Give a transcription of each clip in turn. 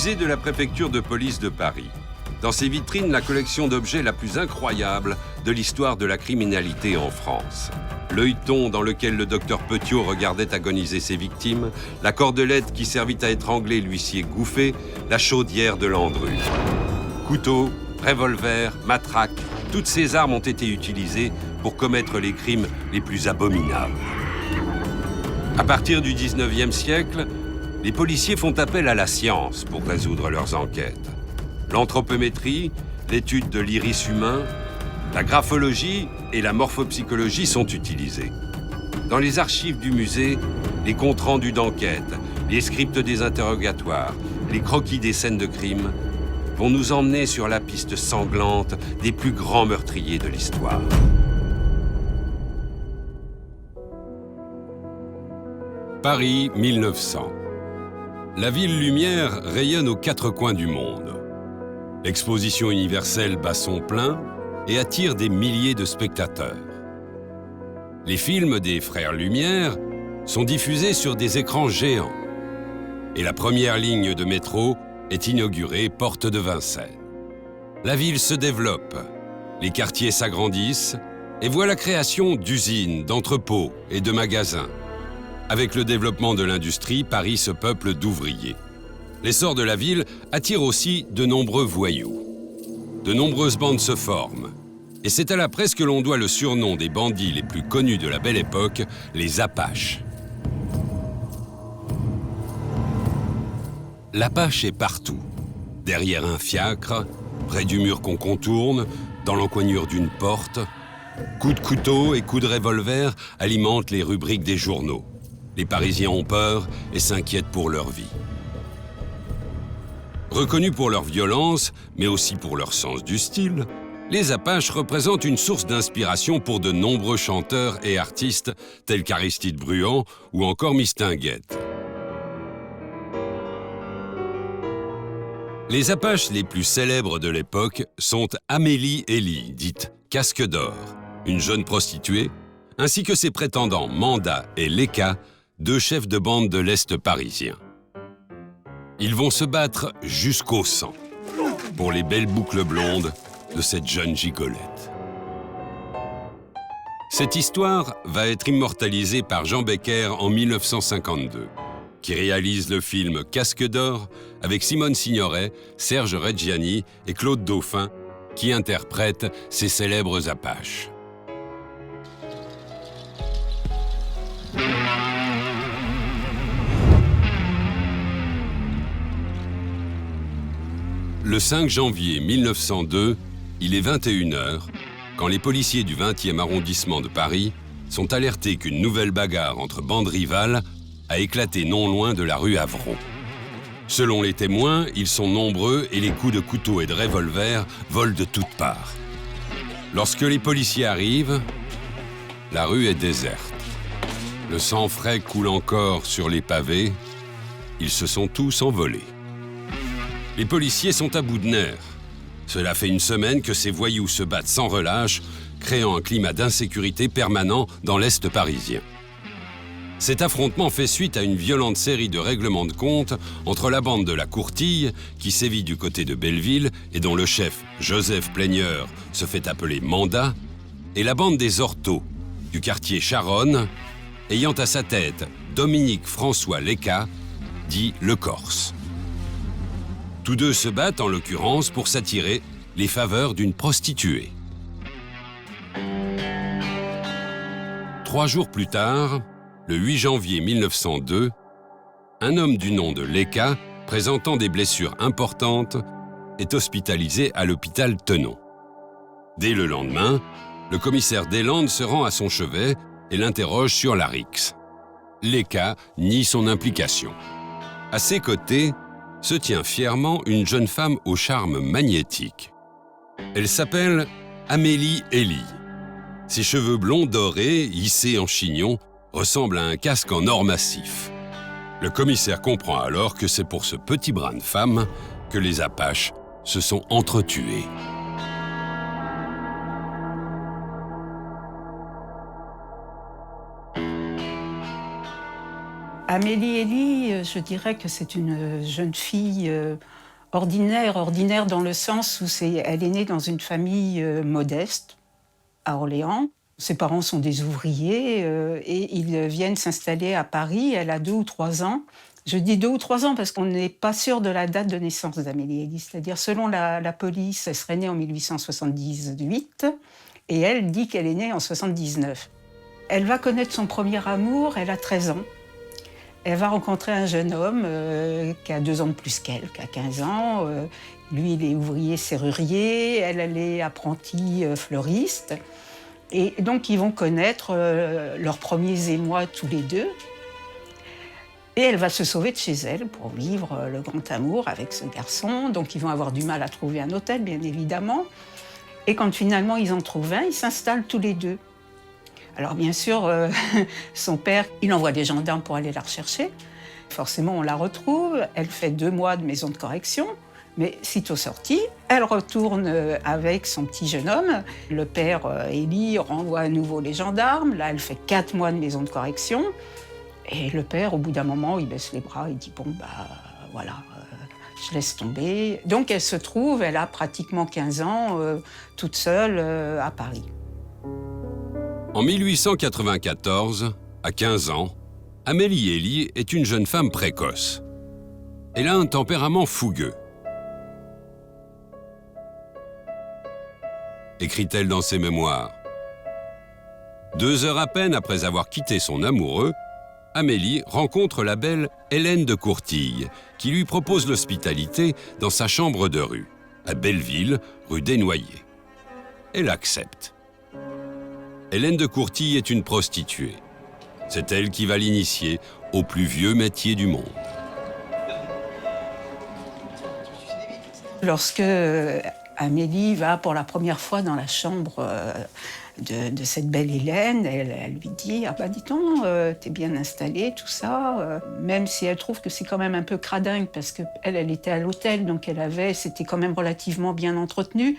musée de la préfecture de police de Paris. Dans ses vitrines, la collection d'objets la plus incroyable de l'histoire de la criminalité en France. L'œilleton dans lequel le docteur Petiot regardait agoniser ses victimes, la cordelette qui servit à étrangler l'huissier Gouffé, la chaudière de Landru. Couteaux, revolvers, matraques, toutes ces armes ont été utilisées pour commettre les crimes les plus abominables. À partir du 19e siècle, les policiers font appel à la science pour résoudre leurs enquêtes. L'anthropométrie, l'étude de l'iris humain, la graphologie et la morphopsychologie sont utilisées. Dans les archives du musée, les comptes rendus d'enquête, les scripts des interrogatoires, les croquis des scènes de crime vont nous emmener sur la piste sanglante des plus grands meurtriers de l'histoire. Paris 1900. La ville lumière rayonne aux quatre coins du monde. L'exposition universelle bat son plein et attire des milliers de spectateurs. Les films des Frères Lumière sont diffusés sur des écrans géants. Et la première ligne de métro est inaugurée porte de Vincennes. La ville se développe, les quartiers s'agrandissent et voit la création d'usines, d'entrepôts et de magasins. Avec le développement de l'industrie, Paris se peuple d'ouvriers. L'essor de la ville attire aussi de nombreux voyous. De nombreuses bandes se forment. Et c'est à la presse que l'on doit le surnom des bandits les plus connus de la Belle Époque, les Apaches. L'Apache est partout. Derrière un fiacre, près du mur qu'on contourne, dans l'encoignure d'une porte. Coups de couteau et coups de revolver alimentent les rubriques des journaux. Les Parisiens ont peur et s'inquiètent pour leur vie. Reconnus pour leur violence, mais aussi pour leur sens du style, les Apaches représentent une source d'inspiration pour de nombreux chanteurs et artistes tels qu'Aristide Bruand ou encore Mistinguett. Les Apaches les plus célèbres de l'époque sont Amélie Elie, dite Casque d'Or, une jeune prostituée, ainsi que ses prétendants Manda et Leka, deux chefs de bande de l'Est parisien. Ils vont se battre jusqu'au sang pour les belles boucles blondes de cette jeune gigolette. Cette histoire va être immortalisée par Jean Becker en 1952, qui réalise le film Casque d'Or avec Simone Signoret, Serge Reggiani et Claude Dauphin, qui interprètent ces célèbres Apaches. Le 5 janvier 1902, il est 21h, quand les policiers du 20e arrondissement de Paris sont alertés qu'une nouvelle bagarre entre bandes rivales a éclaté non loin de la rue Avron. Selon les témoins, ils sont nombreux et les coups de couteau et de revolver volent de toutes parts. Lorsque les policiers arrivent, la rue est déserte. Le sang frais coule encore sur les pavés. Ils se sont tous envolés. Les policiers sont à bout de nerfs. Cela fait une semaine que ces voyous se battent sans relâche, créant un climat d'insécurité permanent dans l'Est parisien. Cet affrontement fait suite à une violente série de règlements de compte entre la bande de la Courtille, qui sévit du côté de Belleville et dont le chef, Joseph Plaigneur, se fait appeler Manda, et la bande des Orteaux, du quartier Charonne, ayant à sa tête Dominique François Leka, dit le Corse. Tous deux se battent en l'occurrence pour s'attirer les faveurs d'une prostituée. 3 jours plus tard, le 8 janvier 1902, un homme du nom de Leka, présentant des blessures importantes, est hospitalisé à l'hôpital Tenon. Dès le lendemain, le commissaire Deslandes se rend à son chevet et l'interroge sur la rixe. Leka nie son implication. À ses côtés, se tient fièrement une jeune femme au charme magnétique. Elle s'appelle Amélie Elie. Ses cheveux blonds dorés, hissés en chignon, ressemblent à un casque en or massif. Le commissaire comprend alors que c'est pour ce petit brin de femme que les Apaches se sont entretués. Amélie Elie, je dirais que c'est une jeune fille ordinaire dans le sens où elle est née dans une famille modeste à Orléans. Ses parents sont des ouvriers et ils viennent s'installer à Paris. Elle a 2 ou 3 ans. Je dis 2 ou 3 ans parce qu'on n'est pas sûr de la date de naissance d'Amélie Elie. C'est-à-dire, selon la police, elle serait née en 1878 et elle dit qu'elle est née en 79. Elle va connaître son premier amour, elle a 13 ans. Elle va rencontrer un jeune homme qui a 2 ans de plus qu'elle, qui a 15 ans. Lui, il est ouvrier serrurier, elle est apprentie fleuriste. Et donc, ils vont connaître leurs premiers émois tous les deux. Et elle va se sauver de chez elle pour vivre le grand amour avec ce garçon. Donc, ils vont avoir du mal à trouver un hôtel, bien évidemment. Et quand finalement ils en trouvent un, ils s'installent tous les deux. Alors bien sûr, son père, il envoie des gendarmes pour aller la rechercher. Forcément, on la retrouve. Elle fait 2 mois de maison de correction. Mais sitôt sortie, elle retourne avec son petit jeune homme. Le père, Élie, renvoie à nouveau les gendarmes. Là, elle fait 4 mois de maison de correction. Et le père, au bout d'un moment, il baisse les bras. Il dit « Bon, voilà, je laisse tomber ». Donc elle se trouve, elle a pratiquement 15 ans, toute seule à Paris. En 1894, à 15 ans, Amélie Elie est une jeune femme précoce. Elle a un tempérament fougueux. Écrit-elle dans ses mémoires. 2 heures à peine après avoir quitté son amoureux, Amélie rencontre la belle Hélène de Courtille, qui lui propose l'hospitalité dans sa chambre de rue, à Belleville, rue Desnoyers. Elle accepte. Hélène de Courtille est une prostituée. C'est elle qui va l'initier au plus vieux métier du monde. Lorsque Amélie va pour la première fois dans la chambre de cette belle Hélène, elle lui dit « Ah bah dis donc, t'es bien installée, tout ça », même si elle trouve que c'est quand même un peu cradingue parce qu'elle était à l'hôtel, donc c'était quand même relativement bien entretenu.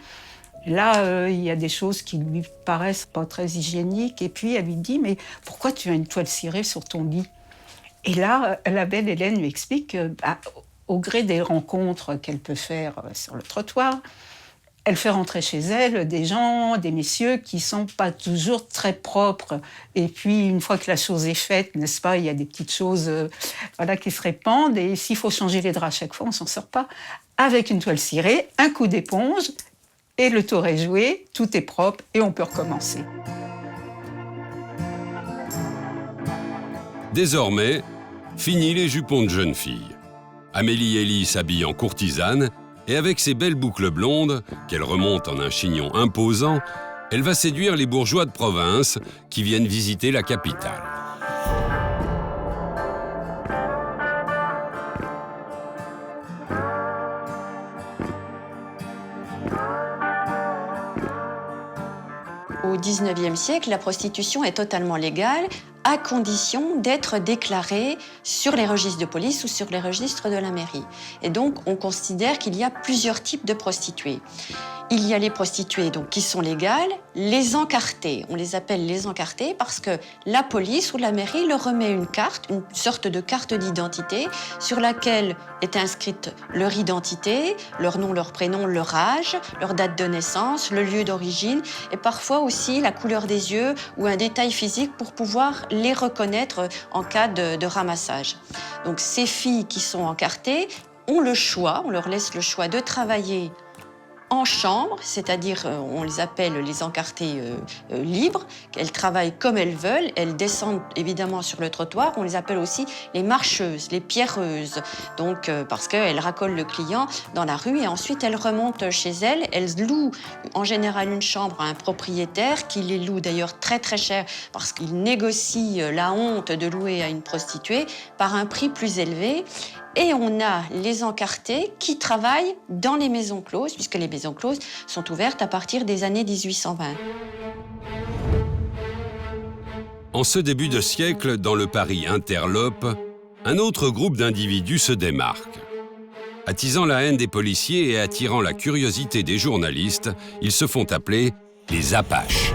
Là, il y a des choses qui lui paraissent pas très hygiéniques. Et puis, elle lui dit « Mais pourquoi tu as une toile cirée sur ton lit ?» Et là, la belle Hélène lui explique que, au gré des rencontres qu'elle peut faire sur le trottoir, elle fait rentrer chez elle des gens, des messieurs qui sont pas toujours très propres. Et puis, une fois que la chose est faite, n'est-ce pas, il y a des petites choses qui se répandent. Et s'il faut changer les draps à chaque fois, on s'en sort pas. Avec une toile cirée, un coup d'éponge, et le tour est joué, tout est propre et on peut recommencer. Désormais, fini les jupons de jeune fille. Amélie Elie s'habille en courtisane et avec ses belles boucles blondes, qu'elle remonte en un chignon imposant, elle va séduire les bourgeois de province qui viennent visiter la capitale. Au XIXe siècle, la prostitution est totalement légale à condition d'être déclarée sur les registres de police ou sur les registres de la mairie. Et donc, on considère qu'il y a plusieurs types de prostituées. Il y a les prostituées donc, qui sont légales, les encartées. On les appelle les encartées parce que la police ou la mairie leur remet une carte, une sorte de carte d'identité sur laquelle est inscrite leur identité, leur nom, leur prénom, leur âge, leur date de naissance, le lieu d'origine et parfois aussi la couleur des yeux ou un détail physique pour pouvoir les reconnaître en cas de ramassage. Donc ces filles qui sont encartées ont le choix, on leur laisse le choix de travailler en chambre, c'est-à-dire on les appelle les encartées libres, elles travaillent comme elles veulent, elles descendent évidemment sur le trottoir, on les appelle aussi les marcheuses, les pierreuses, donc parce qu'elles racolent le client dans la rue et ensuite elles remontent chez elles, elles louent en général une chambre à un propriétaire qui les loue d'ailleurs très très cher parce qu'il négocie la honte de louer à une prostituée par un prix plus élevé. Et on a les encartés qui travaillent dans les maisons closes, puisque les maisons closes sont ouvertes à partir des années 1820. En ce début de siècle, dans le Paris interlope, un autre groupe d'individus se démarque. Attisant la haine des policiers et attirant la curiosité des journalistes, ils se font appeler les Apaches.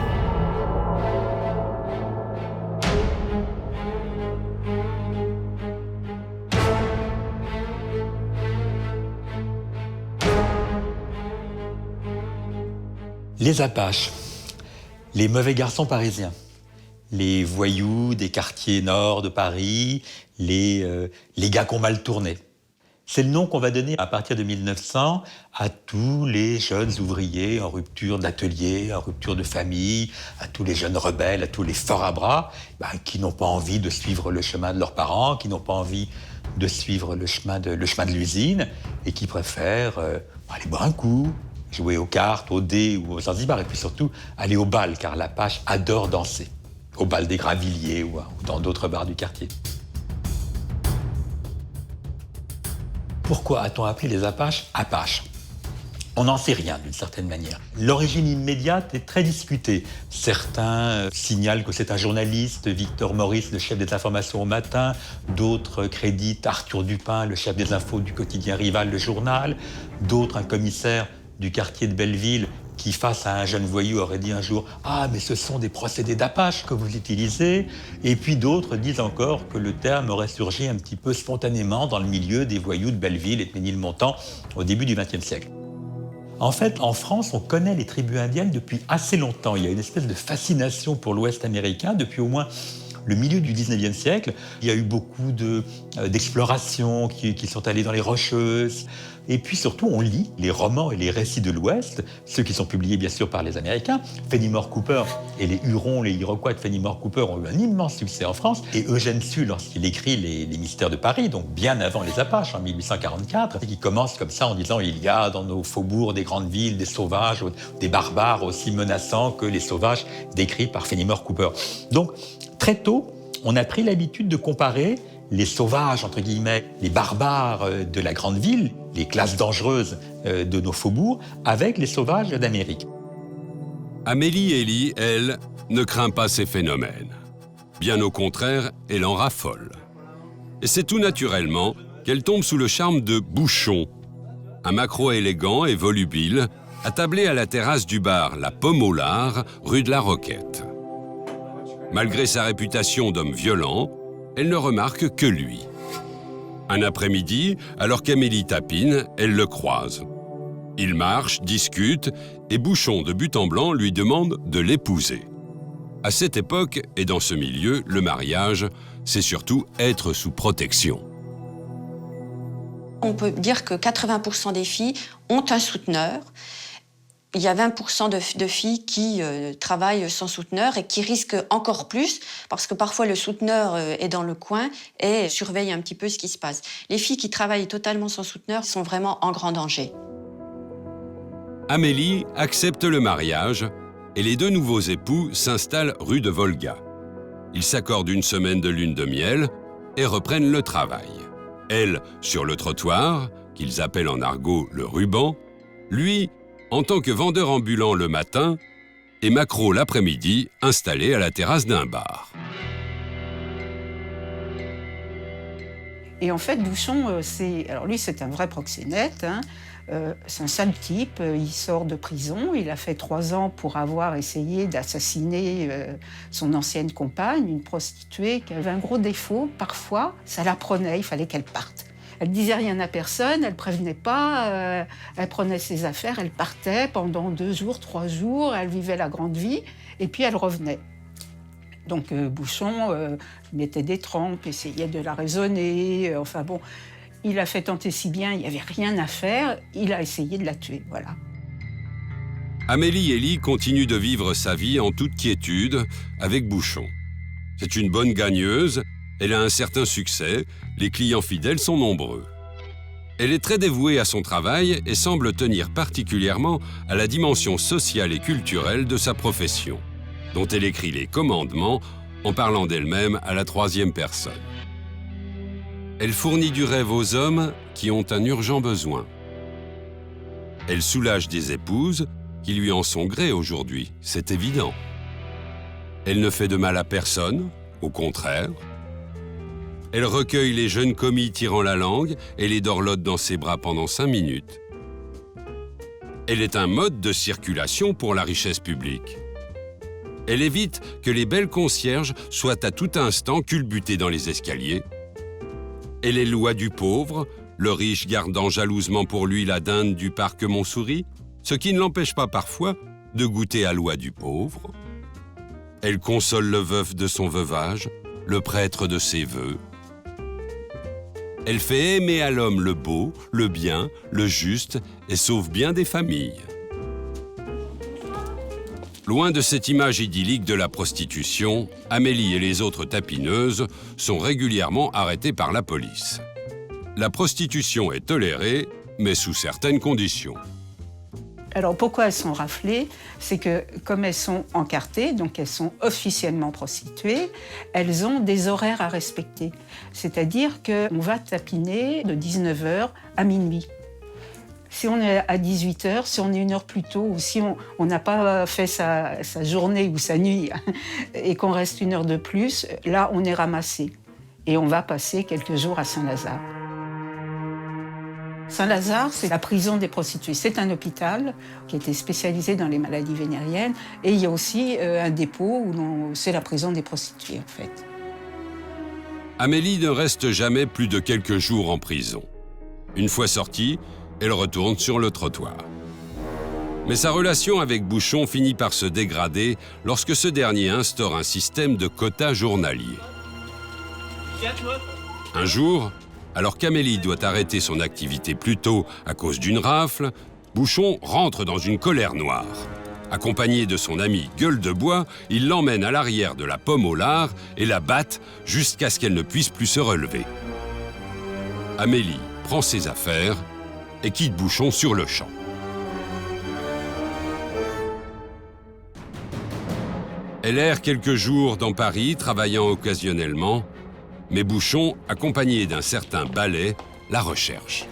Les Apaches, les mauvais garçons parisiens, les voyous des quartiers nord de Paris, les gars qui ont mal tourné. C'est le nom qu'on va donner à partir de 1900 à tous les jeunes ouvriers en rupture d'atelier, en rupture de famille, à tous les jeunes rebelles, à tous les forts à bras, qui n'ont pas envie de suivre le chemin de leurs parents, qui n'ont pas envie de suivre le chemin de l'usine et qui préfèrent aller boire un coup, jouer aux cartes, aux dés ou aux Zanzibar, et puis surtout aller au bal, car l'Apache adore danser, au bal des Gravilliers ou dans d'autres bars du quartier. Pourquoi a-t-on appelé les Apaches Apaches ? On n'en sait rien d'une certaine manière. L'origine immédiate est très discutée. Certains signalent que c'est un journaliste, Victor Maurice, le chef des informations au matin. D'autres créditent Arthur Dupin, le chef des infos du quotidien rival, le journal. D'autres, un commissaire du quartier de Belleville, qui, face à un jeune voyou, aurait dit un jour « Ah, mais ce sont des procédés d'Apache que vous utilisez ». Et puis d'autres disent encore que le terme aurait surgi un petit peu spontanément dans le milieu des voyous de Belleville et de Ménilmontant au début du XXe siècle. En fait, en France, on connaît les tribus indiennes depuis assez longtemps. Il y a une espèce de fascination pour l'Ouest américain depuis au moins le milieu du XIXe siècle. Il y a eu beaucoup d'explorations qui sont allées dans les Rocheuses. Et puis surtout, on lit les romans et les récits de l'Ouest, ceux qui sont publiés bien sûr par les Américains. Fenimore Cooper et les Hurons, les Iroquois de Fenimore Cooper ont eu un immense succès en France. Et Eugène Sue, lorsqu'il écrit les Mystères de Paris, donc bien avant les Apaches, en 1844, et qui commence comme ça en disant « Il y a dans nos faubourgs des grandes villes des sauvages, des barbares aussi menaçants que les sauvages décrits par Fenimore Cooper ». Donc, très tôt, on a pris l'habitude de comparer les sauvages, entre guillemets, les barbares de la grande ville, les classes dangereuses de nos faubourgs, avec les sauvages d'Amérique. Amélie Elie, elle, ne craint pas ces phénomènes. Bien au contraire, elle en raffole. Et c'est tout naturellement qu'elle tombe sous le charme de Bouchon, un maquereau élégant et volubile, attablé à la terrasse du bar La Pomme au Lard, rue de la Roquette. Malgré sa réputation d'homme violent, elle ne remarque que lui. Un après-midi, alors qu'Amélie tapine, elle le croise. Ils marchent, discutent, et Bouchon, de but en blanc, lui demande de l'épouser. À cette époque, et dans ce milieu, le mariage, c'est surtout être sous protection. On peut dire que 80% des filles ont un souteneur. Il y a 20% de filles qui travaillent sans souteneur et qui risquent encore plus parce que parfois le souteneur est dans le coin et surveille un petit peu ce qui se passe. Les filles qui travaillent totalement sans souteneur sont vraiment en grand danger. Amélie accepte le mariage et les deux nouveaux époux s'installent rue de Volga. Ils s'accordent une semaine de lune de miel et reprennent le travail. Elle, sur le trottoir, qu'ils appellent en argot le ruban, lui, en tant que vendeur ambulant le matin, et maquereau l'après-midi, installé à la terrasse d'un bar. Et en fait, Bouchon, alors lui, c'est un vrai proxénète. C'est un sale type. Il sort de prison. Il a fait 3 ans pour avoir essayé d'assassiner son ancienne compagne, une prostituée qui avait un gros défaut. Parfois, ça la prenait. Il fallait qu'elle parte. Elle disait rien à personne, elle prévenait pas, elle prenait ses affaires, elle partait pendant 2 jours, 3 jours, elle vivait la grande vie, et puis elle revenait. Donc Bouchon mettait des trempes, essayait de la raisonner, enfin bon, il a fait tant et si bien, il n'y avait rien à faire, il a essayé de la tuer, voilà. Amélie Elie continue de vivre sa vie en toute quiétude avec Bouchon. C'est une bonne gagneuse, elle a un certain succès, les clients fidèles sont nombreux. Elle est très dévouée à son travail et semble tenir particulièrement à la dimension sociale et culturelle de sa profession, dont elle écrit les commandements en parlant d'elle-même à la 3e personne. Elle fournit du rêve aux hommes qui ont un urgent besoin. Elle soulage des épouses qui lui en sont gré aujourd'hui, c'est évident. Elle ne fait de mal à personne, au contraire. Elle recueille les jeunes commis tirant la langue et les dorlote dans ses bras pendant 5 minutes. Elle est un mode de circulation pour la richesse publique. Elle évite que les belles concierges soient à tout instant culbutées dans les escaliers. Elle est loi du pauvre, le riche gardant jalousement pour lui la dinde du parc Montsouris, ce qui ne l'empêche pas parfois de goûter à l'oie du pauvre. Elle console le veuf de son veuvage, le prêtre de ses vœux. Elle fait aimer à l'homme le beau, le bien, le juste et sauve bien des familles. Loin de cette image idyllique de la prostitution, Amélie et les autres tapineuses sont régulièrement arrêtées par la police. La prostitution est tolérée, mais sous certaines conditions. Alors pourquoi elles sont raflées? C'est que comme elles sont encartées, donc elles sont officiellement prostituées, elles ont des horaires à respecter. C'est-à-dire qu'on va tapiner de 19h à minuit. Si on est à 18h, si on est une heure plus tôt, ou si on n'a pas fait sa journée ou sa nuit et qu'on reste une heure de plus, là on est ramassé. Et on va passer quelques jours à Saint-Lazare. Saint-Lazare, c'est la prison des prostituées. C'est un hôpital qui était spécialisé dans les maladies vénériennes. Et il y a aussi un dépôt où c'est la prison des prostituées, en fait. Amélie ne reste jamais plus de quelques jours en prison. Une fois sortie, elle retourne sur le trottoir. Mais sa relation avec Bouchon finit par se dégrader lorsque ce dernier instaure un système de quotas journaliers. Un jour, alors qu'Amélie doit arrêter son activité plus tôt à cause d'une rafle, Bouchon rentre dans une colère noire. Accompagné de son ami Gueule de Bois, il l'emmène à l'arrière de la Pomme au lard et la batte jusqu'à ce qu'elle ne puisse plus se relever. Amélie prend ses affaires et quitte Bouchon sur le champ. Elle erre quelques jours dans Paris, travaillant occasionnellement, mais Bouchon, accompagné d'un certain Ballet, la recherche.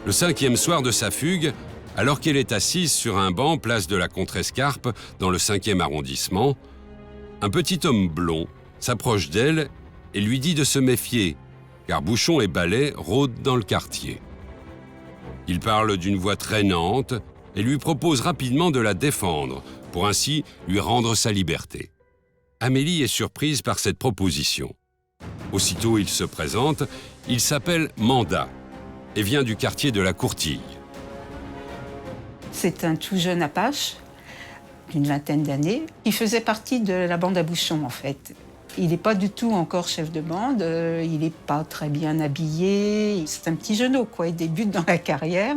Le 5e soir de sa fugue, alors qu'elle est assise sur un banc place de la Contrescarpe dans le 5e arrondissement, un petit homme blond s'approche d'elle et lui dit de se méfier, car Bouchon et Ballet rôdent dans le quartier. Il parle d'une voix traînante et lui propose rapidement de la défendre, pour ainsi lui rendre sa liberté. Amélie est surprise par cette proposition. Aussitôt il se présente, il s'appelle Mandat et vient du quartier de la Courtille. C'est un tout jeune Apache, d'une vingtaine d'années, qui faisait partie de la bande à Bouchon, en fait. Il n'est pas du tout encore chef de bande, il n'est pas très bien habillé. C'est un petit genou, quoi. Il débute dans la carrière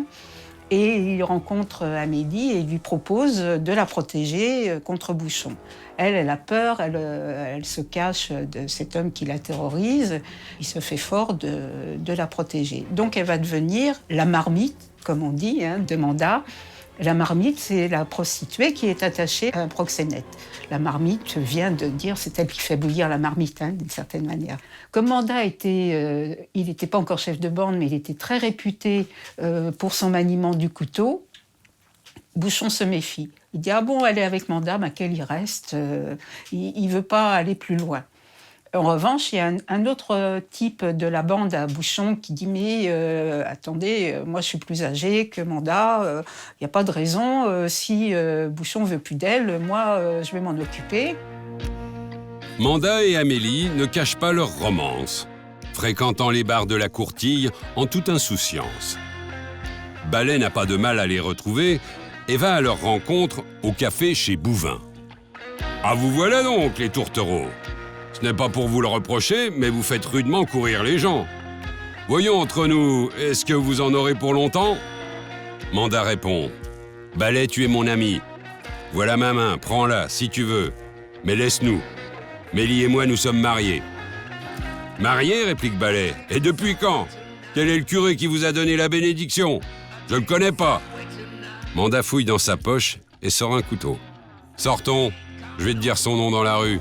et il rencontre Amélie et lui propose de la protéger contre Bouchon. Elle a peur, elle se cache de cet homme qui la terrorise. Il se fait fort de la protéger. Donc elle va devenir la marmite, comme on dit, de Mandat. La marmite, c'est la prostituée qui est attachée à un proxénète. La marmite vient de dire, c'est elle qui fait bouillir la marmite, d'une certaine manière. Comme Mandat il n'était pas encore chef de bande, mais il était très réputé pour son maniement du couteau, Bouchon se méfie. Il dit « Ah bon, elle est avec Mandat, qu'elle y reste, il ne veut pas aller plus loin ». En revanche, il y a un autre type de la bande à Bouchon qui dit « Mais attendez, moi je suis plus âgé que Mandat, il n'y a pas de raison, si Bouchon veut plus d'elle, moi je vais m'en occuper ». Mandat et Amélie ne cachent pas leur romance, fréquentant les bars de la Courtille en toute insouciance. Ballet n'a pas de mal à les retrouver et va à leur rencontre au café chez Bouvin. « Ah, vous voilà donc, les tourtereaux! Ce n'est pas pour vous le reprocher, mais vous faites rudement courir les gens. Voyons entre nous, est-ce que vous en aurez pour longtemps ?» Mandat répond « Ballet, tu es mon ami. Voilà ma main, prends-la si tu veux. Mais laisse-nous. Mélie et moi, nous sommes mariés. »« Mariés ?» réplique Ballet. « Et depuis quand? Quel est le curé qui vous a donné la bénédiction? Je ne le connais pas. » Mandat fouille dans sa poche et sort un couteau. « Sortons, je vais te dire son nom dans la rue. »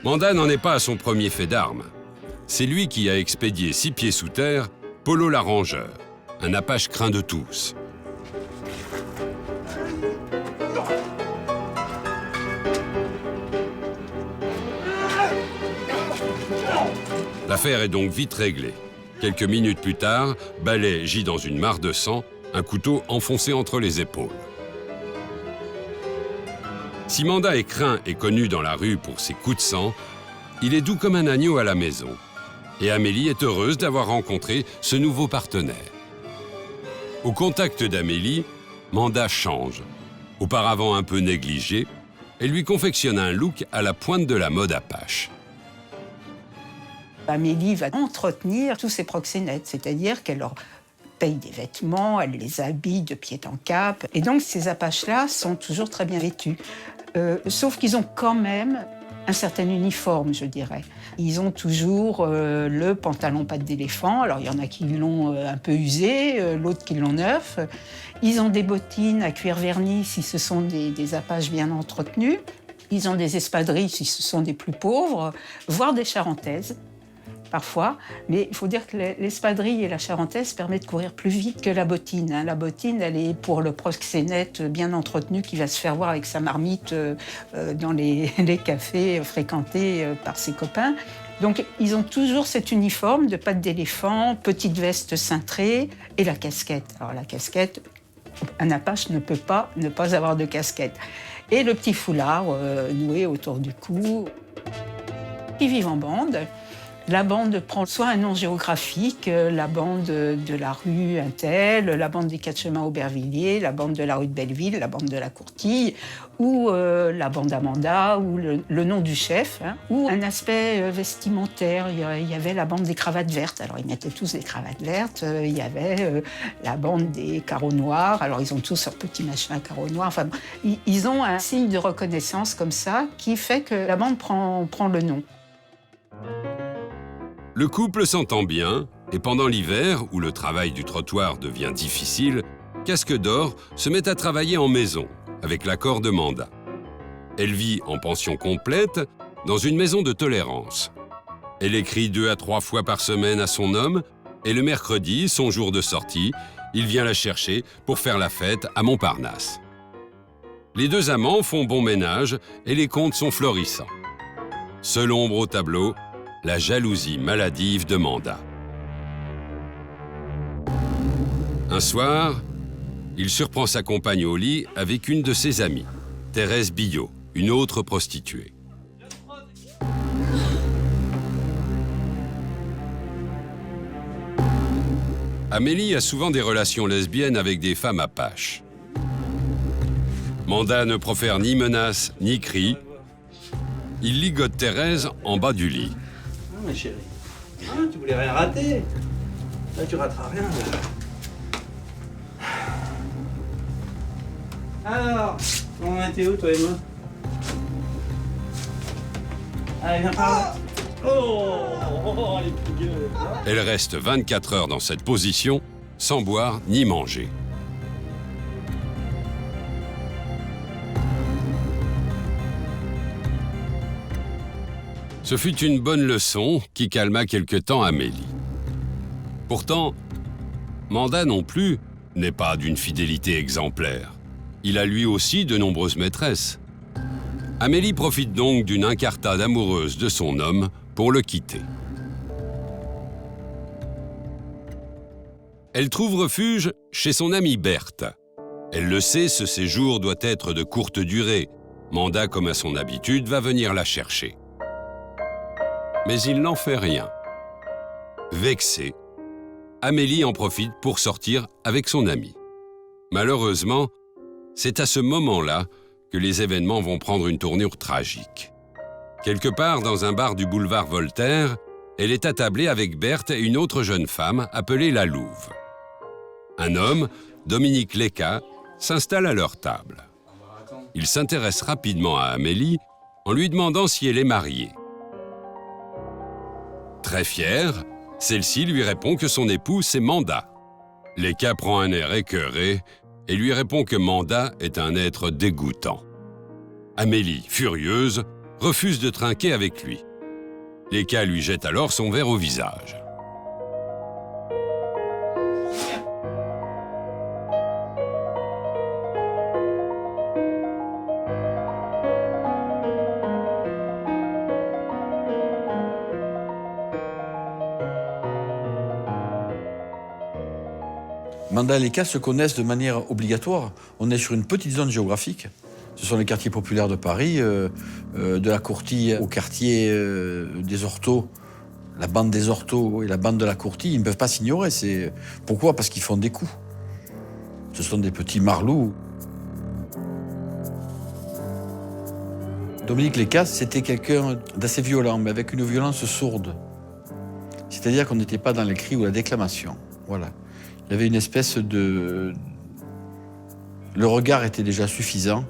Mandat n'en est pas à son premier fait d'armes. C'est lui qui a expédié 6 pieds sous terre Polo l'arrangeur, un Apache craint de tous. L'affaire est donc vite réglée. Quelques minutes plus tard, Ballet gît dans une mare de sang, un couteau enfoncé entre les épaules. Si Mandat est craint et connu dans la rue pour ses coups de sang, il est doux comme un agneau à la maison. Et Amélie est heureuse d'avoir rencontré ce nouveau partenaire. Au contact d'Amélie, Manda change. Auparavant un peu négligée, elle lui confectionne un look à la pointe de la mode apache. Amélie va entretenir tous ses proxénètes, c'est-à-dire qu'elle leur paye des vêtements, elle les habille de pied en cap. Et donc ces apaches-là sont toujours très bien vêtus. Sauf qu'ils ont quand même un certain uniforme, je dirais. Ils ont toujours le pantalon patte d'éléphant. Alors il y en a qui l'ont un peu usé, l'autre qui l'ont neuf. Ils ont des bottines à cuir verni si ce sont des apaches bien entretenus. Ils ont des espadrilles si ce sont des plus pauvres, voire des charentaises. Parfois, mais il faut dire que l'espadrille et la charentaise permettent de courir plus vite que la bottine. La bottine, elle est pour le proxénète bien entretenu qui va se faire voir avec sa marmite dans les cafés fréquentés par ses copains. Donc, ils ont toujours cet uniforme de patte d'éléphant, petite veste cintrée et la casquette. Alors, la casquette, un apache ne peut pas ne pas avoir de casquette. Et le petit foulard noué autour du cou. Ils vivent en bande. La bande prend soit un nom géographique, la bande de la rue Untel, la bande des 4 chemins Aubervilliers, la bande de la rue de Belleville, la bande de la Courtille, ou la bande Amanda, ou le nom du chef, ou un aspect vestimentaire. Il y avait la bande des cravates vertes. Alors, ils mettaient tous des cravates vertes. Il y avait la bande des carreaux noirs. Alors, ils ont tous leur petit machin carreaux noirs. Enfin, ils ont un signe de reconnaissance comme ça qui fait que la bande prend le nom. Le couple s'entend bien, et pendant l'hiver, où le travail du trottoir devient difficile, Casque d'Or se met à travailler en maison, avec l'accord de Manda. Elle vit en pension complète, dans une maison de tolérance. Elle écrit 2 à 3 fois par semaine à son homme, et le mercredi, son jour de sortie, il vient la chercher pour faire la fête à Montparnasse. Les 2 amants font bon ménage, et les comptes sont florissants. Seule ombre au tableau, la jalousie maladive de Manda. Un soir, il surprend sa compagne au lit avec une de ses amies, Thérèse Billot, une autre prostituée. Amélie a souvent des relations lesbiennes avec des femmes apaches. Manda ne profère ni menaces ni cris. Il ligote Thérèse en bas du lit. Ah, ma chérie, tu voulais rien rater. Là, tu rateras rien. Alors, on était où, toi et moi? Allez, viens par là. Oh, les petits gueules. Elle reste 24 heures dans cette position, sans boire ni manger. Ce fut une bonne leçon qui calma quelque temps Amélie. Pourtant, Manda non plus n'est pas d'une fidélité exemplaire. Il a lui aussi de nombreuses maîtresses. Amélie profite donc d'une incartade amoureuse de son homme pour le quitter. Elle trouve refuge chez son amie Berthe. Elle le sait, ce séjour doit être de courte durée. Manda, comme à son habitude, va venir la chercher. Mais il n'en fait rien. Vexée, Amélie en profite pour sortir avec son amie. Malheureusement, c'est à ce moment-là que les événements vont prendre une tournure tragique. Quelque part dans un bar du boulevard Voltaire, elle est attablée avec Berthe et une autre jeune femme appelée la Louve. Un homme, Dominique Léca, s'installe à leur table. Il s'intéresse rapidement à Amélie en lui demandant si elle est mariée. Très fière, celle-ci lui répond que son époux, c'est Manda. Léca prend un air écœuré et lui répond que Manda est un être dégoûtant. Amélie, furieuse, refuse de trinquer avec lui. Léca lui jette alors son verre au visage. Manda et Léca se connaissent de manière obligatoire. On est sur une petite zone géographique. Ce sont les quartiers populaires de Paris, de la Courtille au quartier des Orteaux. La bande des Orteaux et la bande de la Courtille, ils ne peuvent pas s'ignorer. Pourquoi? Parce qu'ils font des coups. Ce sont des petits marlous. Dominique Léca, c'était quelqu'un d'assez violent, mais avec une violence sourde. C'est-à-dire qu'on n'était pas dans les cris ou la déclamation. Voilà. Il y avait une espèce de... Le regard était déjà suffisant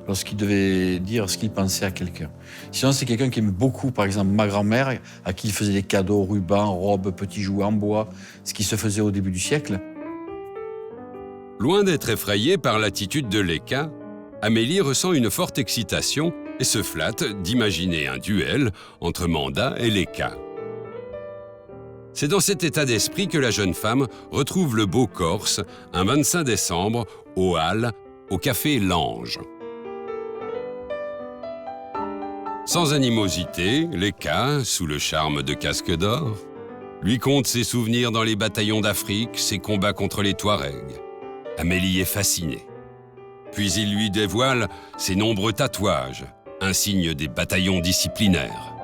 lorsqu'il devait dire ce qu'il pensait à quelqu'un. Sinon, c'est quelqu'un qui aime beaucoup, par exemple, ma grand-mère, à qui il faisait des cadeaux, rubans, robes, petits jouets en bois, ce qui se faisait au début du siècle. Loin d'être effrayée par l'attitude de Léca, Amélie ressent une forte excitation et se flatte d'imaginer un duel entre Manda et Léca. C'est dans cet état d'esprit que la jeune femme retrouve le beau Corse un 25 décembre aux Halles, au café L'Ange. Sans animosité, Léca, sous le charme de Casque d'Or, lui conte ses souvenirs dans les bataillons d'Afrique, ses combats contre les Touaregs. Amélie est fascinée. Puis il lui dévoile ses nombreux tatouages, un signe des bataillons disciplinaires.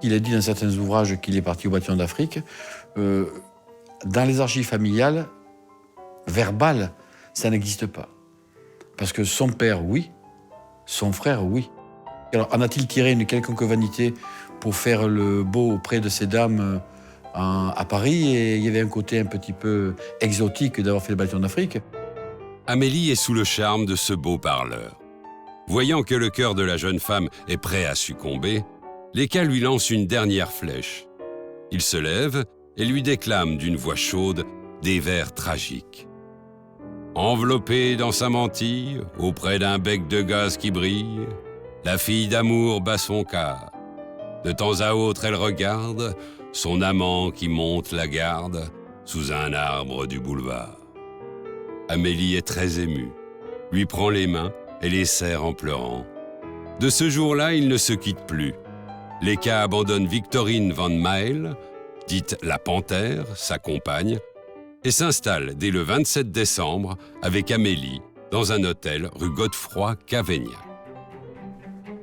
Il a dit dans certains ouvrages qu'il est parti au bataillon d'Afrique. Dans les archives familiales, verbales, ça n'existe pas. Parce que son père, oui. Son frère, oui. Alors, en a-t-il tiré une quelconque vanité pour faire le beau auprès de ces dames à Paris? Et il y avait un côté un petit peu exotique d'avoir fait le bataillon d'Afrique. Amélie est sous le charme de ce beau parleur. Voyant que le cœur de la jeune femme est prêt à succomber, Léca lui lance une dernière flèche. Il se lève et lui déclame d'une voix chaude des vers tragiques. Enveloppée dans sa mantille, auprès d'un bec de gaz qui brille, la fille d'amour bat son quart. De temps à autre, elle regarde son amant qui monte la garde sous un arbre du boulevard. Amélie est très émue, lui prend les mains et les serre en pleurant. De ce jour-là, ils ne se quittent plus. Léca abandonne Victorine van Mael, dite la Panthère, sa compagne, et s'installe dès le 27 décembre avec Amélie dans un hôtel rue Godefroy-Cavaignac.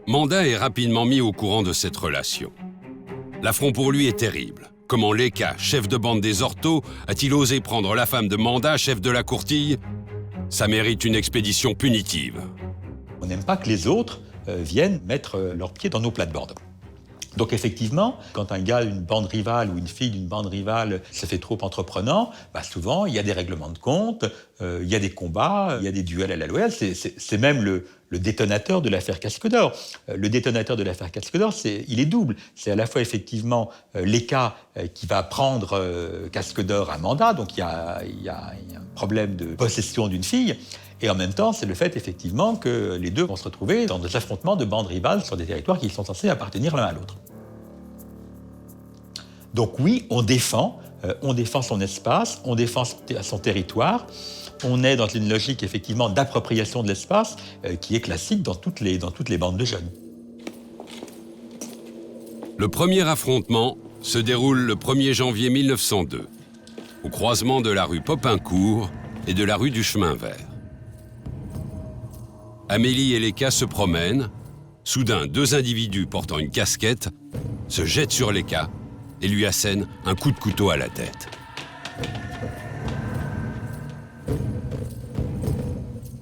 Manda est rapidement mis au courant de cette relation. L'affront pour lui est terrible. Comment Léca, chef de bande des Orteaux, a-t-il osé prendre la femme de Manda, chef de la courtille? Ça mérite une expédition punitive. On n'aime pas que les autres viennent mettre leurs pieds dans nos plates-bandes. Donc effectivement, quand un gars d'une bande rivale ou une fille d'une bande rivale se fait trop entreprenant, souvent il y a des règlements de compte, il y a des combats, il y a des duels à la loyale. C'est même le détonateur de l'affaire Casque d'Or. Le détonateur de l'affaire Casque d'Or, il est double. C'est à la fois effectivement Léca qui va prendre Casque d'Or à Manda, donc il y a un problème de possession d'une fille. Et en même temps, c'est le fait, effectivement, que les deux vont se retrouver dans des affrontements de bandes rivales sur des territoires qui sont censés appartenir l'un à l'autre. Donc oui, on défend son espace, on défend son territoire. On est dans une logique, effectivement, d'appropriation de l'espace qui est classique dans toutes les bandes de jeunes. Le premier affrontement se déroule le 1er janvier 1902, au croisement de la rue Popincourt et de la rue du Chemin Vert. Amélie et Léca se promènent. Soudain, deux individus portant une casquette se jettent sur Léca et lui assènent un coup de couteau à la tête.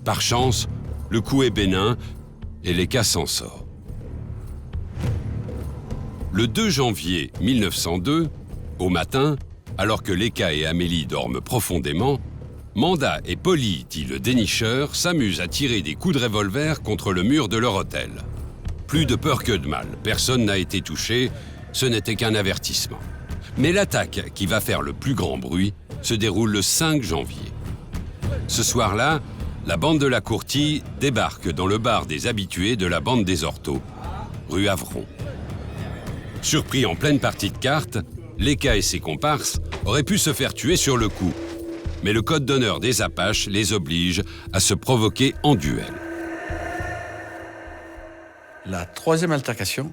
Par chance, le coup est bénin et Léca s'en sort. Le 2 janvier 1902, au matin, alors que Léca et Amélie dorment profondément, Manda et Polly, dit le dénicheur, s'amusent à tirer des coups de revolver contre le mur de leur hôtel. Plus de peur que de mal, personne n'a été touché, ce n'était qu'un avertissement. Mais l'attaque qui va faire le plus grand bruit se déroule le 5 janvier. Ce soir-là, la bande de la Courtille débarque dans le bar des habitués de la bande des Orteaux, rue Avron. Surpris en pleine partie de cartes, Léca et ses comparses auraient pu se faire tuer sur le coup. Mais le code d'honneur des Apaches les oblige à se provoquer en duel. La troisième altercation,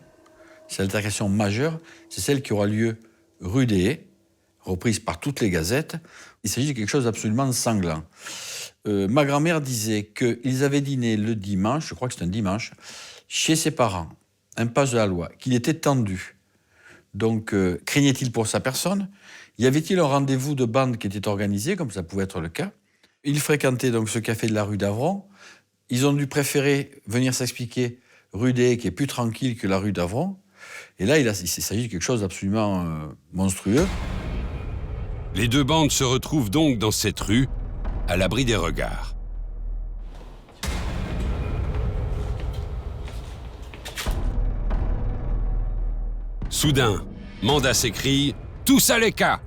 c'est l'altercation majeure, c'est celle qui aura lieu rue des Haies, reprise par toutes les gazettes. Il s'agit de quelque chose d'absolument sanglant. Ma grand-mère disait qu'ils avaient dîné le dimanche, je crois que c'est un dimanche, chez ses parents, impasse de la Loi, qu'il était tendu. Donc, craignait-il pour sa personne? Y avait-il un rendez-vous de bande qui était organisé, comme ça pouvait être le cas? Il fréquentait donc ce café de la rue d'Avron. Ils ont dû préférer venir s'expliquer rue des Haies, qui est plus tranquille que la rue d'Avron. Et là, il s'agit de quelque chose d'absolument monstrueux. Les deux bandes se retrouvent donc dans cette rue, à l'abri des regards. Soudain, Manda s'écrie « Tous à l'écart !»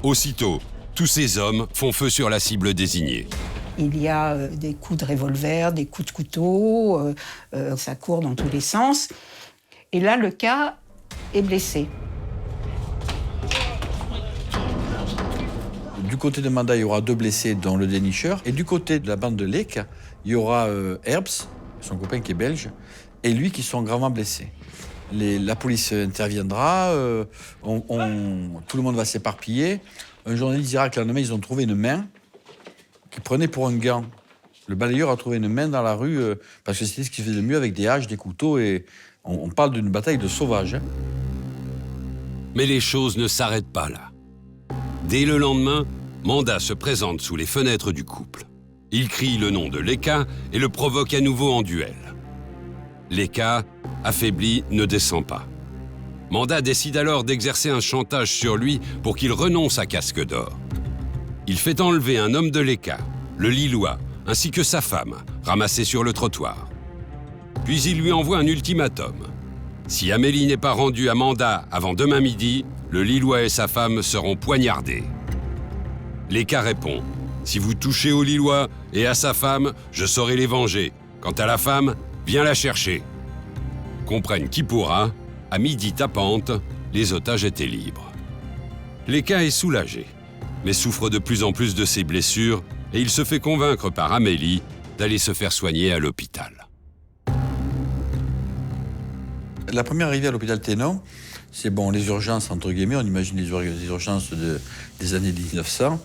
Aussitôt, tous ces hommes font feu sur la cible désignée. Il y a des coups de revolver, des coups de couteau, ça court dans tous les sens. Et là, le cas est blessé. Du côté de Manda, il y aura 2 blessés, dont le dénicheur. Et du côté de la bande de Lek, il y aura Herbs, son copain qui est belge, et lui qui sont gravement blessés. La police interviendra, tout le monde va s'éparpiller. Un journaliste dira que le lendemain, ils ont trouvé une main qu'ils prenaient pour un gant. Le balayeur a trouvé une main dans la rue parce que c'était ce qu'il faisait de mieux avec des haches, des couteaux. Et on parle d'une bataille de sauvages. Hein. Mais les choses ne s'arrêtent pas là. Dès le lendemain, Manda se présente sous les fenêtres du couple. Il crie le nom de Leka et le provoque à nouveau en duel. Leka, affaibli, ne descend pas. Manda décide alors d'exercer un chantage sur lui pour qu'il renonce à Casque d'Or. Il fait enlever un homme de Leka, le Lillois, ainsi que sa femme, ramassée sur le trottoir. Puis il lui envoie un ultimatum. Si Amélie n'est pas rendue à Manda avant demain midi, le Lillois et sa femme seront poignardés. Leka répond « Si vous touchez au Lillois et à sa femme, je saurai les venger. Quant à la femme, viens la chercher. » Comprenne qui pourra, à midi tapante, les otages étaient libres. Leka est soulagé, mais souffre de plus en plus de ses blessures et il se fait convaincre par Amélie d'aller se faire soigner à l'hôpital. La première arrivée à l'hôpital Ténon, c'est les urgences, entre guillemets, on imagine les urgences des années 1900.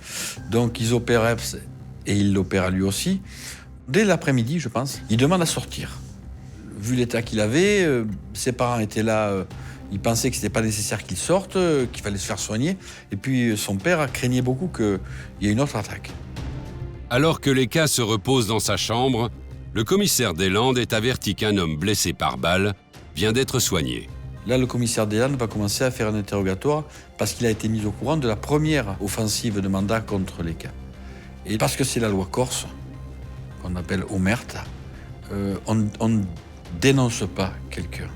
Donc ils opèrent Herbs et ils l'opèrent lui aussi. Dès l'après-midi, je pense, il demande à sortir. Vu l'état qu'il avait, ses parents étaient là, ils pensaient que ce n'était pas nécessaire qu'il sorte, qu'il fallait se faire soigner. Et puis son père craignait beaucoup qu'il y ait une autre attaque. Alors que Leka se repose dans sa chambre, le commissaire des Landes est averti qu'un homme blessé par balle vient d'être soigné. Là, le commissaire des Landes va commencer à faire un interrogatoire parce qu'il a été mis au courant de la première offensive de Manda contre Leka. Et parce que c'est la loi corse, qu'on appelle omerta, on ne dénonce pas quelqu'un.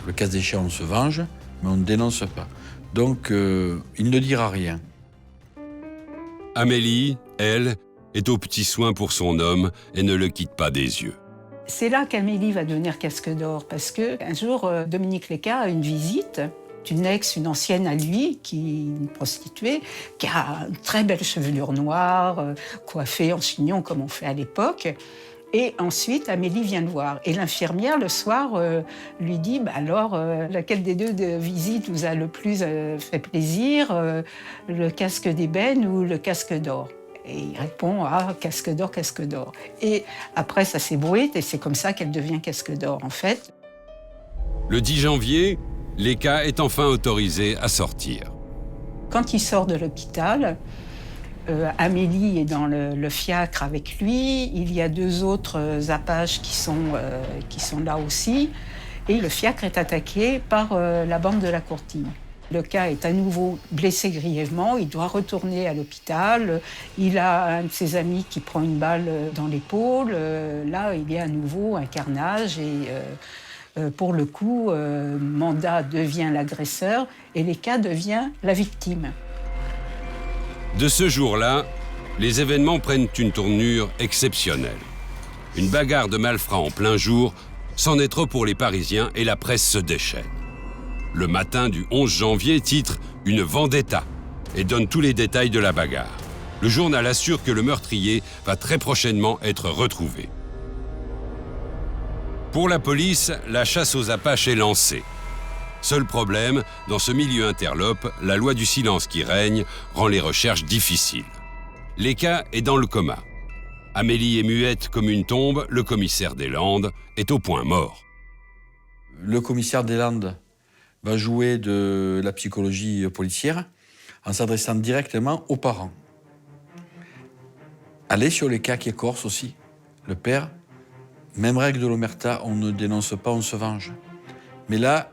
Le cas échéant, on se venge, mais on ne dénonce pas. Donc, il ne dira rien. Amélie, elle, est aux petits soins pour son homme et ne le quitte pas des yeux. C'est là qu'Amélie va devenir Casque d'Or, parce qu'un jour, Dominique Leka a une visite d'une une ancienne à lui, une prostituée, qui a une très belle chevelure noire, coiffée en chignon comme on fait à l'époque. Et ensuite, Amélie vient le voir. Et l'infirmière, le soir, lui dit alors, laquelle des deux visites vous a le plus fait plaisir, le casque d'ébène ou le casque d'or? Et il répond casque d'or, casque d'or. Et après, ça s'ébruite et c'est comme ça qu'elle devient casque d'or, en fait. Le 10 janvier, Leka est enfin autorisé à sortir. Quand il sort de l'hôpital, Amélie est dans le fiacre avec lui. Il y a 2 autres apaches qui sont là aussi. Et le fiacre est attaqué par la bande de la Courtille. Le cas est à nouveau blessé grièvement. Il doit retourner à l'hôpital. Il a un de ses amis qui prend une balle dans l'épaule. Là, il y a à nouveau un carnage. Et pour le coup, Manda devient l'agresseur et Leka devient la victime. De ce jour-là, les événements prennent une tournure exceptionnelle. Une bagarre de malfrats en plein jour, c'en est trop pour les Parisiens et la presse se déchaîne. Le matin du 11 janvier titre « Une vendetta » et donne tous les détails de la bagarre. Le journal assure que le meurtrier va très prochainement être retrouvé. Pour la police, la chasse aux apaches est lancée. Seul problème, dans ce milieu interlope, la loi du silence qui règne rend les recherches difficiles. Leka est dans le coma. Amélie est muette comme une tombe, le commissaire des Landes est au point mort. Le commissaire des Landes va jouer de la psychologie policière en s'adressant directement aux parents. aller sur les cas qui écorcent aussi. Le père, même règle de l'omerta, on ne dénonce pas, on se venge. Mais là,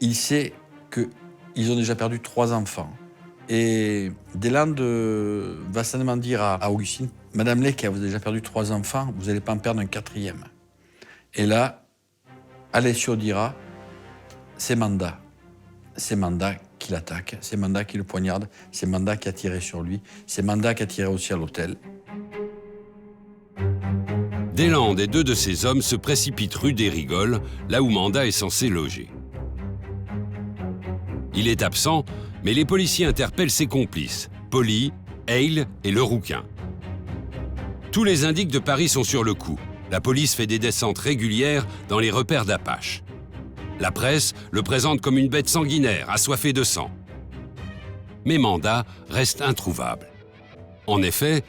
il sait qu'ils ont déjà perdu 3 enfants. Et Deslandes va certainement dire à Augustine, « Madame Lecca, vous avez déjà perdu 3 enfants, vous n'allez pas en perdre un 4e. » Et là, Alessio dira, c'est Manda. C'est Manda qui l'attaque, c'est Manda qui le poignarde, c'est Manda qui a tiré sur lui, c'est Manda qui a tiré aussi à l'hôtel. Deslandes et 2 de ses hommes se précipitent rue des Rigoles, là où Manda est censé loger. Il est absent, mais les policiers interpellent ses complices, Poli, Hale et Le Rouquin. Tous les indices de Paris sont sur le coup. La police fait des descentes régulières dans les repères d'Apache. La presse le présente comme une bête sanguinaire, assoiffée de sang. Mais Manda reste introuvable. En effet,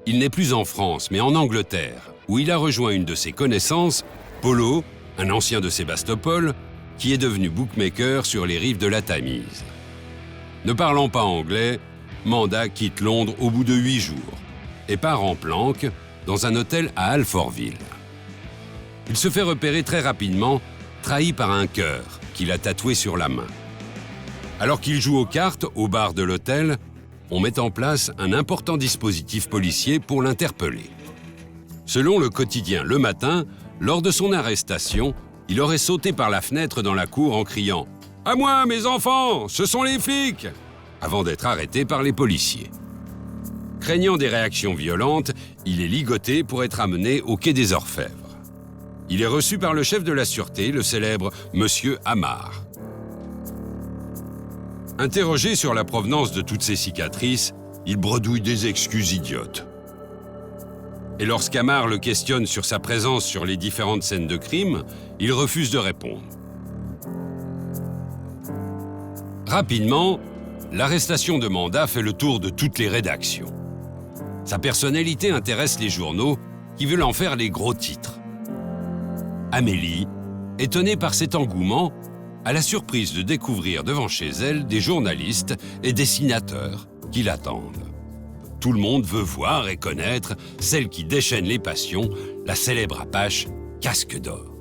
il n'est plus en France, mais en Angleterre, où il a rejoint une de ses connaissances, Polo, un ancien de Sébastopol, qui est devenu bookmaker sur les rives de la Tamise. Ne parlant pas anglais, Manda quitte Londres au bout de 8 jours et part en planque dans un hôtel à Alfortville. Il se fait repérer très rapidement, trahi par un cœur qu'il a tatoué sur la main. Alors qu'il joue aux cartes au bar de l'hôtel, on met en place un important dispositif policier pour l'interpeller. Selon le quotidien Le Matin, lors de son arrestation, il aurait sauté par la fenêtre dans la cour en criant « À moi, mes enfants, ce sont les flics !» avant d'être arrêté par les policiers. Craignant des réactions violentes, il est ligoté pour être amené au quai des Orfèvres. Il est reçu par le chef de la sûreté, le célèbre Monsieur Amar. Interrogé sur la provenance de toutes ces cicatrices, il bredouille des excuses idiotes. Et lorsqu'Amar le questionne sur sa présence sur les différentes scènes de crime, il refuse de répondre. Rapidement, l'arrestation de Manda fait le tour de toutes les rédactions. Sa personnalité intéresse les journaux qui veulent en faire les gros titres. Amélie, étonnée par cet engouement, a la surprise de découvrir devant chez elle des journalistes et dessinateurs qui l'attendent. Tout le monde veut voir et connaître celle qui déchaîne les passions, la célèbre Apache Casque d'Or.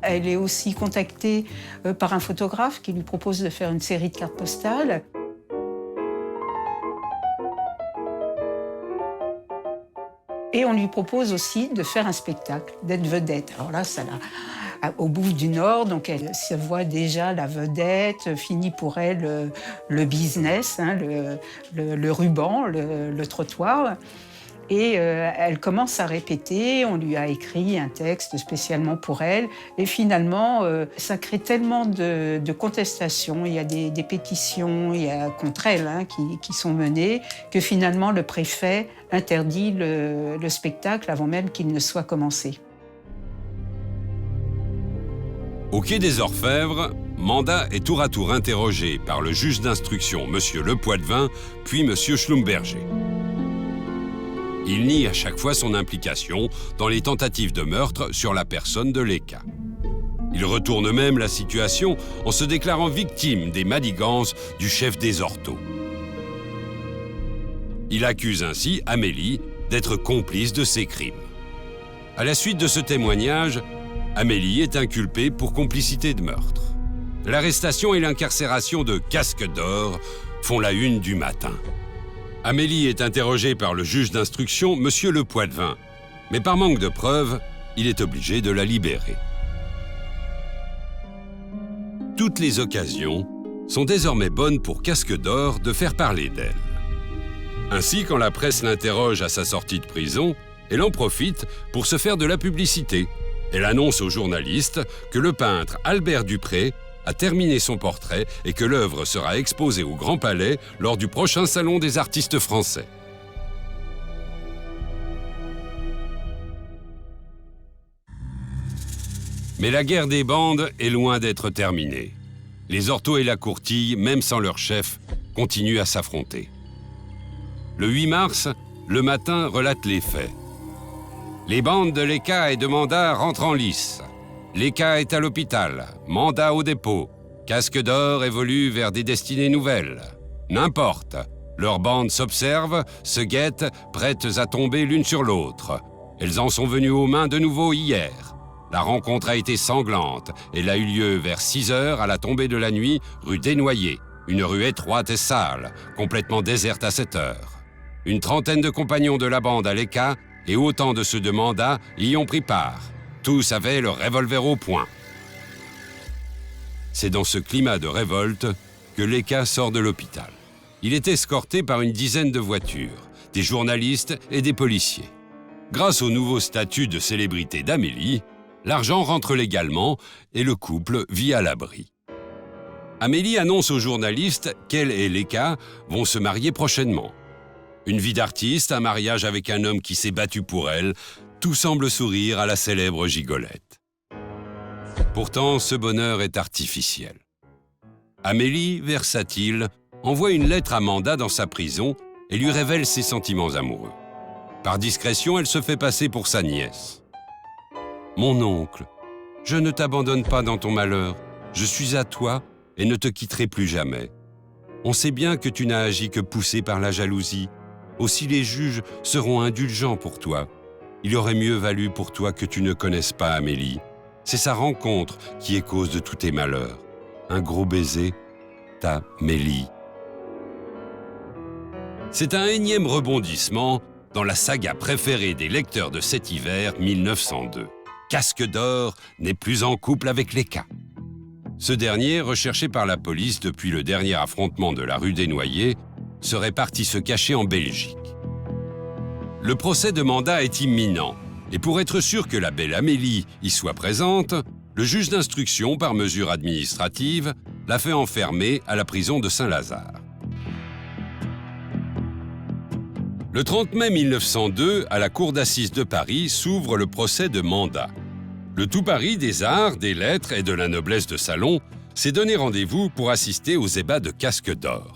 Elle est aussi contactée par un photographe qui lui propose de faire une série de cartes postales. Et on lui propose aussi de faire un spectacle, d'être vedette. Alors là, ça l'a au bout du Nord, donc elle se voit déjà la vedette, finit pour elle le business, hein, le ruban, le trottoir. Et elle commence à répéter, on lui a écrit un texte spécialement pour elle. Et finalement, ça crée tellement de contestations, il y a des pétitions contre elle hein, qui sont menées, que finalement le préfet interdit le spectacle avant même qu'il ne soit commencé. Au quai des Orfèvres, Manda est tour à tour interrogé par le juge d'instruction, M. Le Poitvin, puis M. Schlumberger. Il nie à chaque fois son implication dans les tentatives de meurtre sur la personne de Lecca. Il retourne même la situation en se déclarant victime des manigances du chef des orthos. Il accuse ainsi Amélie d'être complice de ces crimes. À la suite de ce témoignage, Amélie est inculpée pour complicité de meurtre. L'arrestation et l'incarcération de Casque d'Or font la une du matin. Amélie est interrogée par le juge d'instruction, M. Le Poitvin, mais par manque de preuves, il est obligé de la libérer. Toutes les occasions sont désormais bonnes pour Casque d'Or de faire parler d'elle. Ainsi, quand la presse l'interroge à sa sortie de prison, elle en profite pour se faire de la publicité. Elle annonce aux journalistes que le peintre Albert Dupré a terminé son portrait et que l'œuvre sera exposée au Grand Palais lors du prochain Salon des artistes français. Mais la guerre des bandes est loin d'être terminée. Les orthos et la courtille, même sans leur chef, continuent à s'affronter. Le 8 mars, Le Matin relate les faits. Les bandes de Lecca et de Manda rentrent en lice. Lecca est à l'hôpital, Manda au dépôt. Casque d'Or évolue vers des destinées nouvelles. N'importe, Leurs bandes s'observent, se guettent, prêtes à tomber l'une sur l'autre. Elles en sont venues aux mains de nouveau hier. La rencontre a été sanglante. Elle a eu lieu vers 6 heures à la tombée de la nuit, rue Desnoyers. Une rue étroite et sale, complètement déserte à cette heure. Une trentaine de compagnons de la bande à l'ECA et autant de ceux de Mandat y ont pris part. Tous avaient le revolver au poing. C'est dans ce climat de révolte que l'ECA sort de l'hôpital. Il est escorté par une dizaine de voitures, des journalistes et des policiers. Grâce au nouveau statut de célébrité d'Amélie, l'argent rentre légalement et le couple vit à l'abri. Amélie annonce aux journalistes qu'elle et l'ECA vont se marier prochainement. Une vie d'artiste, un mariage avec un homme qui s'est battu pour elle, tout semble sourire à la célèbre gigolette. Pourtant, ce bonheur est artificiel. Amélie, versatile, envoie une lettre à Mandat dans sa prison et lui révèle ses sentiments amoureux. Par discrétion, elle se fait passer pour sa nièce. « Mon oncle, je ne t'abandonne pas dans ton malheur. Je suis à toi et ne te quitterai plus jamais. On sait bien que tu n'as agi que poussé par la jalousie. Aussi les juges seront indulgents pour toi. Il aurait mieux valu pour toi que tu ne connaisses pas Amélie. C'est sa rencontre qui est cause de tous tes malheurs. Un gros baiser, ta Mélie. » C'est un énième rebondissement dans la saga préférée des lecteurs de cet hiver 1902. Casque d'Or n'est plus en couple avec l'ECA. Ce dernier, recherché par la police depuis le dernier affrontement de la rue Desnoyers, serait parti se cacher en Belgique. Le procès de Mandat est imminent, et pour être sûr que la belle Amélie y soit présente, le juge d'instruction, par mesure administrative, l'a fait enfermer à la prison de Saint-Lazare. Le 30 mai 1902, à la cour d'assises de Paris, s'ouvre le procès de Mandat. Le tout Paris des arts, des lettres et de la noblesse de salon s'est donné rendez-vous pour assister aux ébats de Casque d'Or.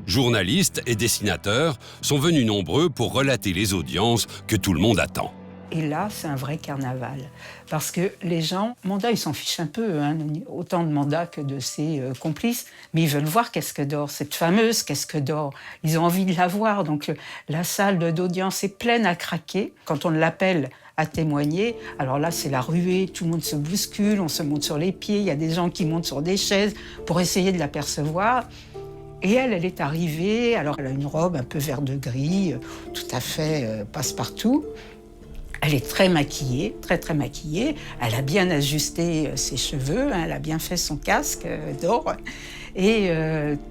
Journalistes et dessinateurs sont venus nombreux pour relater les audiences que tout le monde attend. Et là, c'est un vrai carnaval. Parce que les gens, Mandat, ils s'en fichent un peu, hein, autant de Mandat que de ses complices, mais ils veulent voir Casque d'Or, cette fameuse Casque d'Or. Ils ont envie de la voir, donc la salle d'audience est pleine à craquer. Quand on l'appelle à témoigner, alors là, c'est la ruée, tout le monde se bouscule, on se monte sur les pieds, il y a des gens qui montent sur des chaises pour essayer de l'apercevoir. Et elle est arrivée, alors elle a une robe un peu vert de gris, tout à fait passe-partout. Elle est très maquillée, très maquillée. Elle a bien ajusté ses cheveux, hein, elle a bien fait son casque d'or. Et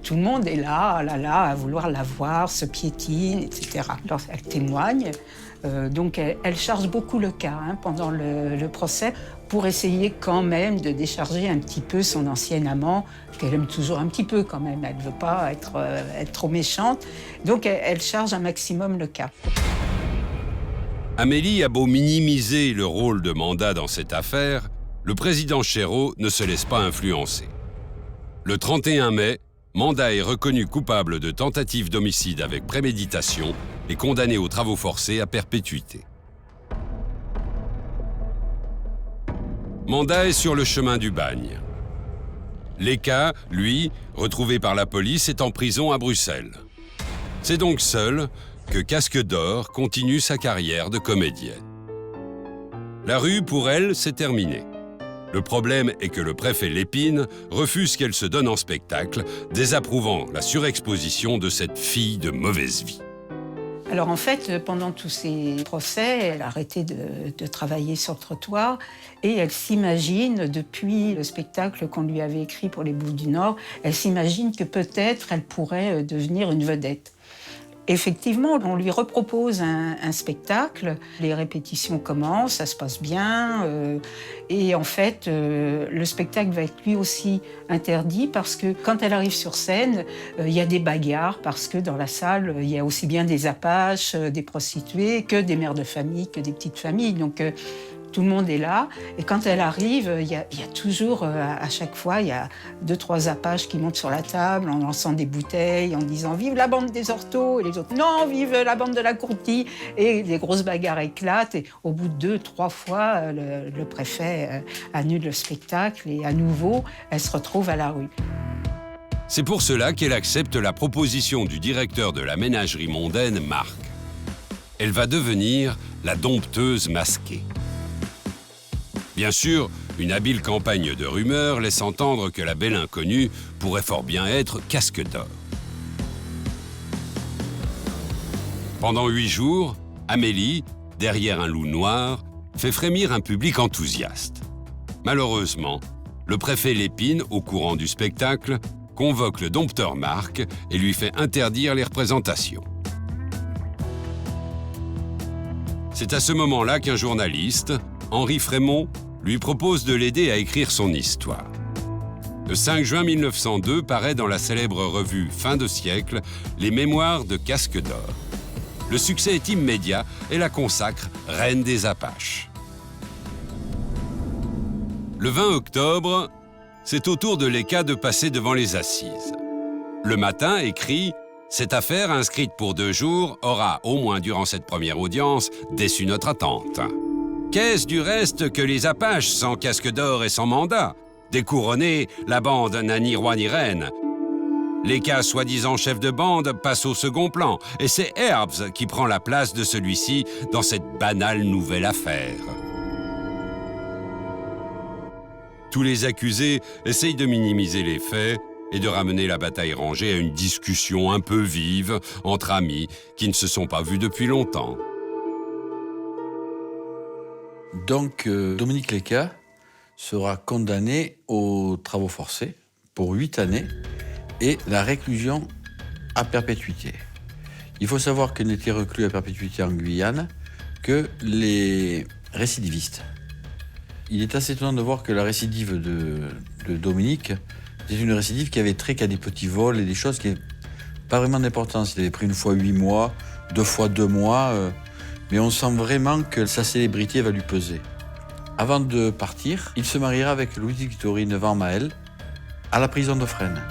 tout le monde est là, à vouloir la voir, se piétine, etc. Alors elle témoigne. Donc elle charge beaucoup le cas hein, pendant le procès pour essayer quand même de décharger un petit peu son ancien amant, qu'elle aime toujours un petit peu quand même. Elle ne veut pas être trop méchante. Donc elle charge un maximum le cas. Amélie a beau minimiser le rôle de Mandat dans cette affaire, le président Cheyreau ne se laisse pas influencer. Le 31 mai, Mandat est reconnu coupable de tentative d'homicide avec préméditation et condamné aux travaux forcés à perpétuité. Mandat est sur le chemin du bagne. L'ECA, lui, retrouvé par la police, est en prison à Bruxelles. C'est donc seul que Casque d'Or continue sa carrière de comédienne. La rue, pour elle, c'est terminé. Le problème est que le préfet Lépine refuse qu'elle se donne en spectacle, désapprouvant la surexposition de cette fille de mauvaise vie. Alors en fait, pendant tous ces procès, elle a arrêté de travailler sur le trottoir et elle s'imagine, depuis le spectacle qu'on lui avait écrit pour les Bouffes du Nord, elle s'imagine que peut-être elle pourrait devenir une vedette. Effectivement, on lui repropose un spectacle, les répétitions commencent, ça se passe bien, et en fait, le spectacle va être lui aussi interdit parce que quand elle arrive sur scène, il y a des bagarres parce que dans la salle, il y a aussi bien des apaches, des prostituées, que des mères de famille, que des petites familles. Donc, tout le monde est là, et quand elle arrive, il y a toujours, à chaque fois, il y a 2-3 apaches qui montent sur la table en lançant des bouteilles, en disant « Vive la bande des orthos !» et les autres « Non, vive la bande de la courtille !» Et des grosses bagarres éclatent, et au bout de 2-3 fois, le préfet annule le spectacle, et à nouveau, elle se retrouve à la rue. C'est pour cela qu'elle accepte la proposition du directeur de la ménagerie mondaine, Marc. Elle va devenir la dompteuse masquée. Bien sûr, une habile campagne de rumeurs laisse entendre que la belle inconnue pourrait fort bien être Casque d'Or. Pendant 8 jours, Amélie, derrière un loup noir, fait frémir un public enthousiaste. Malheureusement, le préfet Lépine, au courant du spectacle, convoque le dompteur Marc et lui fait interdire les représentations. C'est à ce moment-là qu'un journaliste, Henri Frémont, lui propose de l'aider à écrire son histoire. Le 5 juin 1902 paraît dans la célèbre revue Fin de siècle les Mémoires de Casque d'Or. Le succès est immédiat et la consacre reine des Apaches. Le 20 octobre, c'est au tour de Léka de passer devant les assises. Le Matin écrit « Cette affaire, inscrite pour 2 jours, aura, au moins durant cette première audience, déçu notre attente. Qu'est-ce du reste que les Apaches sans Casque d'Or et sans mandat? Découronnés, la bande n'a ni roi ni reine. Léka, soi-disant chef de bande, passe au second plan, et c'est Herbs qui prend la place de celui-ci dans cette banale nouvelle affaire. » Tous les accusés essayent de minimiser les faits et de ramener la bataille rangée à une discussion un peu vive entre amis qui ne se sont pas vus depuis longtemps. Donc, Dominique Léka sera condamné aux travaux forcés pour 8 années et la réclusion à perpétuité. Il faut savoir qu'il n'était reclus à perpétuité en Guyane que les récidivistes. Il est assez étonnant de voir que la récidive de Dominique, c'est une récidive qui avait trait qu'à des petits vols et des choses qui n'avaient pas vraiment d'importance. Il avait pris une fois 8 mois, 2 fois 2 mois, mais on sent vraiment que sa célébrité va lui peser. Avant de partir, il se mariera avec Louise-Victorine Van Mael à la prison de Fresnes.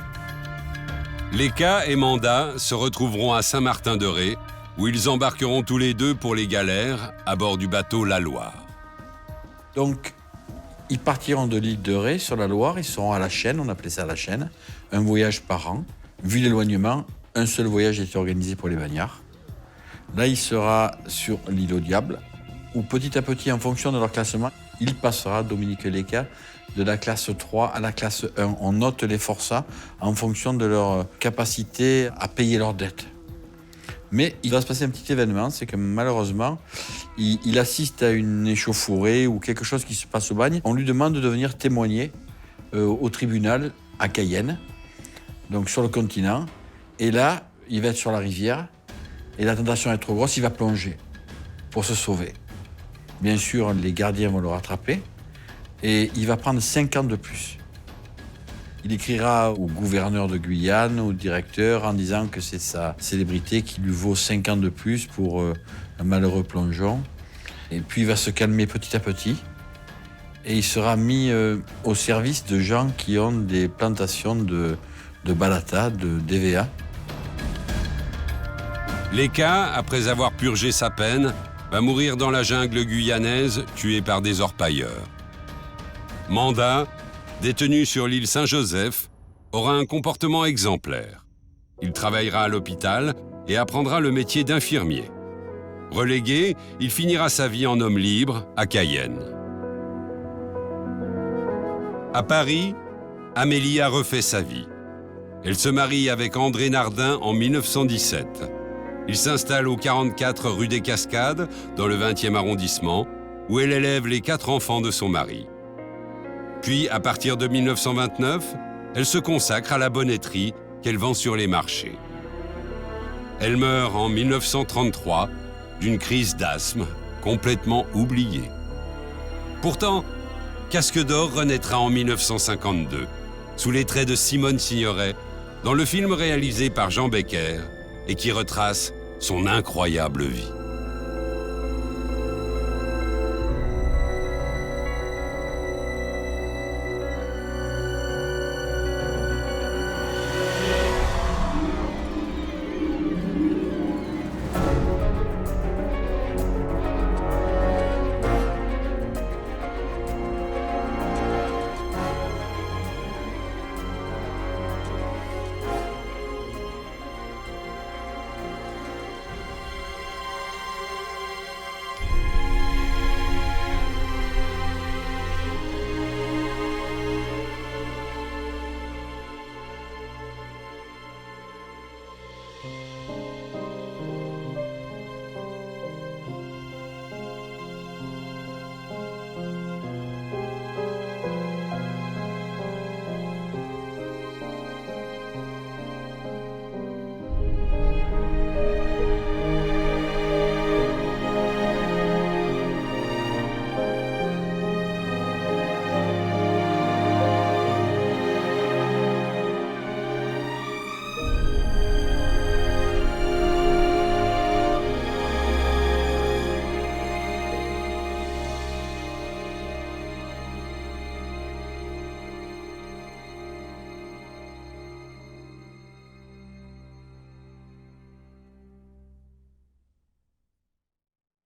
Léka et Mandat se retrouveront à Saint-Martin-de-Ré, où ils embarqueront tous les deux pour les galères à bord du bateau La Loire. Donc, ils partiront de l'île de Ré sur la Loire, ils seront à la Chaîne, on appelait ça la Chaîne, un voyage par an. Vu l'éloignement, un seul voyage était organisé pour les bagnards. Là, il sera sur l'île au Diable, où petit à petit, en fonction de leur classement, il passera, Dominique Léka, de la classe 3 à la classe 1. On note les forçats en fonction de leur capacité à payer leurs dettes. Mais il va se passer un petit événement, c'est que malheureusement, il assiste à une échauffourée ou quelque chose qui se passe au bagne. On lui demande de venir témoigner au tribunal à Cayenne, donc sur le continent. Et là, il va être sur la rivière et la tentation est trop grosse, il va plonger pour se sauver. Bien sûr, les gardiens vont le rattraper et il va prendre 5 ans de plus. Il écrira au gouverneur de Guyane, au directeur, en disant que c'est sa célébrité qui lui vaut 5 ans de plus pour un malheureux plongeon. Et puis il va se calmer petit à petit et il sera mis au service de gens qui ont des plantations de balata, de DVA. Léka, après avoir purgé sa peine, va mourir dans la jungle guyanaise, tué par des orpailleurs. Mandat, détenu sur l'île Saint-Joseph, aura un comportement exemplaire. Il travaillera à l'hôpital et apprendra le métier d'infirmier. Relégué, il finira sa vie en homme libre à Cayenne. À Paris, Amélie a refait sa vie. Elle se marie avec André Nardin en 1917. Il s'installe au 44 rue des Cascades, dans le 20e arrondissement, où elle élève les 4 enfants de son mari. Puis, à partir de 1929, elle se consacre à la bonneterie qu'elle vend sur les marchés. Elle meurt en 1933 d'une crise d'asthme complètement oubliée. Pourtant, Casque d'Or renaîtra en 1952, sous les traits de Simone Signoret, dans le film réalisé par Jean Becker et qui retrace son incroyable vie.